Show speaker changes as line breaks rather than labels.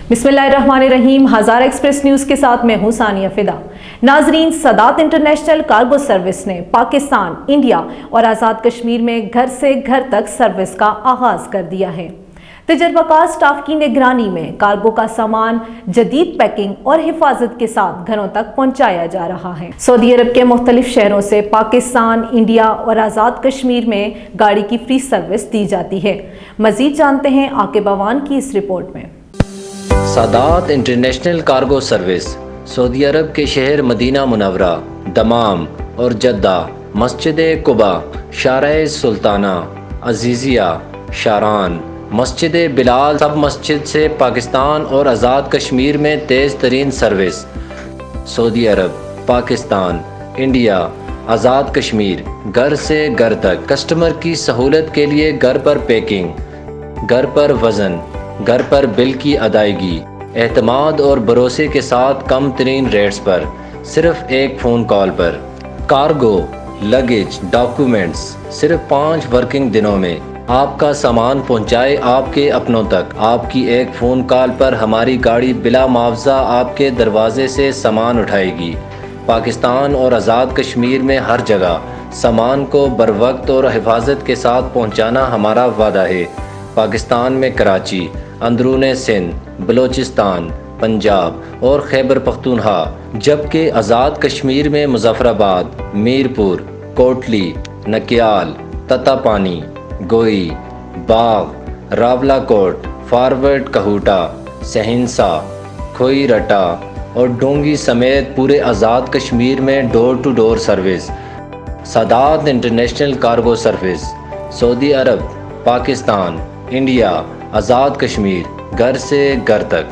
बिस्मिल्लाहिर्रहमानिर्रहीम। हज़ार express news के साथ मैं हूं सानिया फिदा। नाजरीन, सदात इंटरनेशनल कार्गो सर्विस ने पाकिस्तान, इंडिया और आज़ाद कश्मीर में घर से घर तक सर्विस का आगाज़ कर दिया है। तजर्बाकार स्टाफ की निगरानी में कार्गो का सामान जदीद पैकिंग और हिफाजत के साथ घरों तक पहुंचाया जा रहा है। सऊदी अरब के मुख्तलिफ शहरों से पाकिस्तान, इंडिया और आज़ाद कश्मीर में गाड़ी की फ्री सर्विस दी जाती है। मज़ीद जानते हैं आकिब अवान की इस रिपोर्ट में।
सादात इंटरनेशनल कार्गो सर्विस सऊदी अरब के शहर मदीना मुनव्वरा, दमाम और जद्दा, मस्जिद कुबा, शारह सुल्ताना, अजीजिया, शारान, मस्जिद बिलाल सब मस्जिद से पाकिस्तान और आज़ाद कश्मीर में तेज़ तरीन सर्विस। सऊदी अरब, पाकिस्तान, इंडिया, आज़ाद कश्मीर, घर से घर तक कस्टमर की सहूलत के लिए घर पर पैकिंग, घर पर वज़न, घर पर बिल की अदायगी, एतमाद और भरोसे के साथ कम तरीन रेट्स पर, सिर्फ एक फ़ोन कॉल पर। कार्गो, लगेज, डॉक्यूमेंट्स सिर्फ 5 वर्किंग दिनों में आपका सामान पहुंचाए आपके अपनों तक। आपकी एक फ़ोन कॉल पर हमारी गाड़ी बिला मुआवजा आपके दरवाजे से सामान उठाएगी। पाकिस्तान और आज़ाद कश्मीर में हर जगह सामान को बरवक्त और हिफाजत के साथ पहुंचाना हमारा वादा है। पाकिस्तान में कराची, अंदरूने सिंध, बलोचिस्तान, पंजाब और खैबर पख्तूनख्वा, जबकि आज़ाद कश्मीर में मुजफ्फराबाद, मीरपुर, कोटली, नकियाल, ततापानी, गोई, बाग, रावलाकोट, फॉरवर्ड कहूटा, सहनसा, खोई रटा और डोंगी समेत पूरे आज़ाद कश्मीर में door to door service. Sadaat international cargo service, सऊदी अरब, पाकिस्तान, इंडिया, आज़ाद कश्मीर, घर से घर तक।